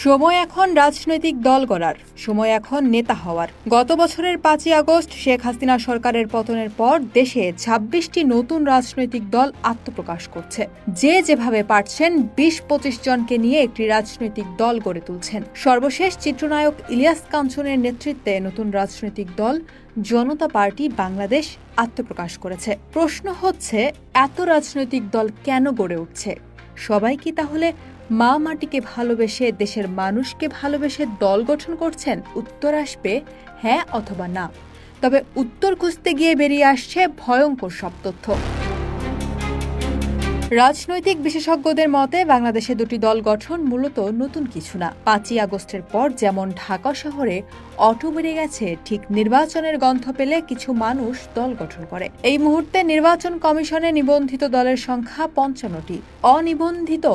সময় এখন রাজনৈতিক দল গড়ার, সময় এখন নেতা হওয়ার। গত বছরের 5ই আগস্ট শেখ হাসিনা সরকারের পতনের পর দেশে 26টি নতুন রাজনৈতিক দল আত্মপ্রকাশ করছে। যে যেভাবে পারছেন 20-25 জনকে নিয়ে একটি রাজনৈতিক দল গড়ে তুলছেন। সর্বশেষ চিত্রনায়ক ইলিয়াস কাঞ্চনের নেতৃত্বে নতুন রাজনৈতিক দল জনতা পার্টি বাংলাদেশ আত্মপ্রকাশ করেছে। প্রশ্ন হচ্ছে, এত রাজনৈতিক দল কেন গড়ে উঠছে? সবাই কি তাহলে মা মাটিকে ভালোবেসে, দেশের মানুষকে ভালোবেসে দল গঠন করছেন? উত্তর আসবে হ্যাঁ অথবা না। তবে উত্তর খুঁজতে গিয়ে বেরিয়ে আসছে ভয়ঙ্কর সব তথ্য। রাজনৈতিক বিশেষজ্ঞদের মতে বাংলাদেশে দুটি দল গঠন মূলত নতুন কিছু না। 5ই আগস্টের পর যেমন ঢাকা শহরে অটো বেড়ে গেছে, ঠিক নির্বাচনের গন্ধ পেলে কিছু মানুষ দল গঠন করে। এই মুহূর্তে নির্বাচন কমিশনে নিবন্ধিত দলের সংখ্যা 55টি, অনিবন্ধিত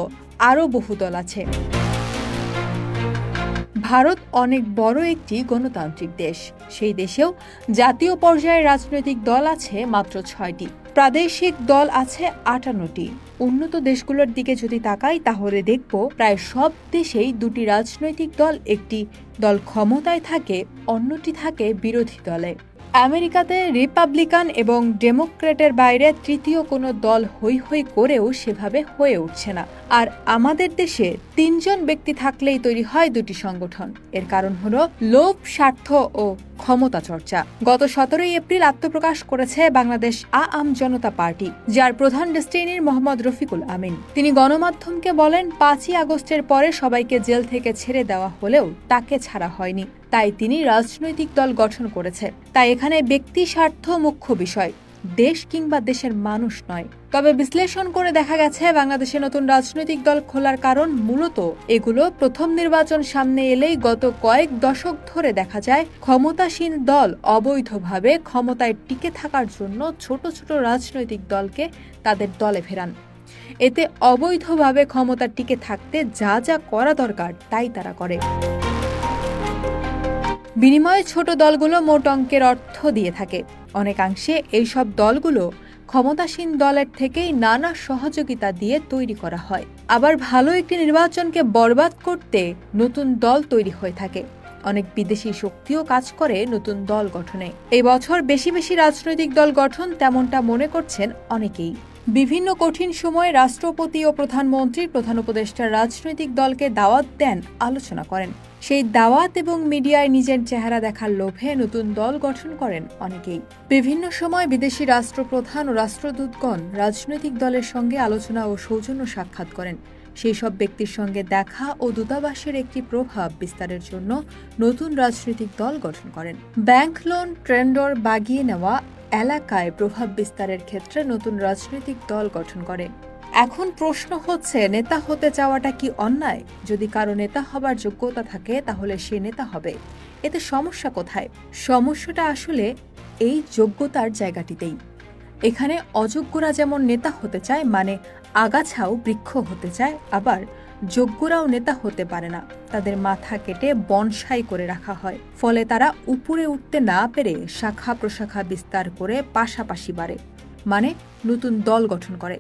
আরও বহু দল আছে। ভারত অনেক বড় একটি গণতান্ত্রিক দেশ। সেই দেশেও জাতীয় পর্যায়ে রাজনৈতিক দল আছে মাত্র 6টি, প্রাদেশিক দল আছে 58টি। উন্নত দেশগুলোর দিকে যদি তাকাই তাহলে দেখব প্রায় সব দেশেই দুটি রাজনৈতিক দল, একটি দল ক্ষমতায় থাকে, অন্যটি থাকে বিরোধী দলে। আমেরিকাতে রিপাবলিকান এবং ডেমোক্রেটের বাইরে তৃতীয় কোনো দল হৈ হৈ করেও সেভাবে হয়ে উঠছে না। আর আমাদের দেশে 3 জন ব্যক্তি থাকলেই তৈরি হয় দুটি সংগঠন। এর কারণ হলো লোভ, স্বার্থ ও ক্ষমতা চর্চা। গত 17ই এপ্রিল আত্মপ্রকাশ করেছে বাংলাদেশ আওয়াম জনতা পার্টি, যার প্রধান ডেস্টিনির মোহাম্মদ রফিকুল আমিন। তিনি গণমাধ্যমকে বলেন, 5ই আগস্টের পরে সবাইকে জেল থেকে ছেড়ে দেওয়া হলেও তাকে ছাড়া হয়নি, তাই তিনি রাজনৈতিক দল গঠন করেছে। তাই এখানে ব্যক্তি স্বার্থ মুখ্য বিষয়, দেশ কিংবা দেশের মানুষ নয়। তবে বিশ্লেষণ করে দেখা গেছে বাংলাদেশে নতুন রাজনৈতিক দল খোলার কারণ মূলত এগুলো। প্রথম নির্বাচন সামনে এলেই গত কয়েক দশক ধরে দেখা যায় ক্ষমতাসীন দল অবৈধভাবে ক্ষমতায় টিকে থাকার জন্য ছোট ছোট রাজনৈতিক দলকে তাদের দলে ফেরান। এতে অবৈধভাবে ক্ষমতা টিকে থাকতে যা যা করা দরকার তাই তারা করে। বিনিময়ে ছোট দলগুলো মোট অঙ্কের অর্থ দিয়ে থাকে। অনেকাংশে এইসব দলগুলো ক্ষমতাসীন দলের থেকেই নানা সহযোগিতা দিয়ে তৈরি করা হয়। আবার ভালো একটি নির্বাচনকে বরবাদ করতে নতুন দল তৈরি হয়ে থাকে। অনেক বিদেশি শক্তিও কাজ করে নতুন দল গঠনে। এই বছর বেশি বেশি রাজনৈতিক দল গঠন, তেমনটা মনে করছেন অনেকেই। বিভিন্ন কঠিন সময়ে রাষ্ট্রপতি ও প্রধানমন্ত্রী, প্রধান উপদেষ্টা রাজনৈতিক দলকে দাওয়াত দেন, আলোচনা করেন। সেই দাওয়াত এবং মিডিয়ায় নিজের চেহারা দেখার লোভে নতুন দল গঠন করেন অনেকেই। বিভিন্ন সময় বিদেশি রাষ্ট্রপ্রধান ও রাষ্ট্রদূতগণ রাজনৈতিক দলের সঙ্গে আলোচনা ও সৌজন্য সাক্ষাৎ করেন। সেই সব ব্যক্তির সঙ্গে দেখা ও দূতাবাসের একটি প্রভাব বিস্তারের জন্য নতুন রাজনৈতিক দল গঠন করেন। ব্যাংক লোন ট্রেন্ডর বাগিয়ে নেওয়া এলাকায় প্রভাব বিস্তারের ক্ষেত্রে নতুন রাজনৈতিক দল গঠন করে। এখন প্রশ্ন হচ্ছে, নেতা হতে চাওয়াটা কি অন্যায়? যদি কারো নেতা হবার যোগ্যতা থাকে তাহলে সে নেতা হবে। এতে সমস্যা কোথায়? সমস্যাটা আসলে এই যোগ্যতার জায়গাটিতেই। এখানে অযোগ্যরা যেমন নেতা হতে চায়, মানে আগাছাও বৃক্ষ হতে চায়, আবার যোগ্যরাও নেতা হতে পারে না। তাদের মাথা কেটে বনসাই করে রাখা হয়। ফলে তারা উপরে উঠতে না পেরে শাখা প্রশাখা বিস্তার করে পাশাপাশি বাড়ে, মানে নতুন দল গঠন করে।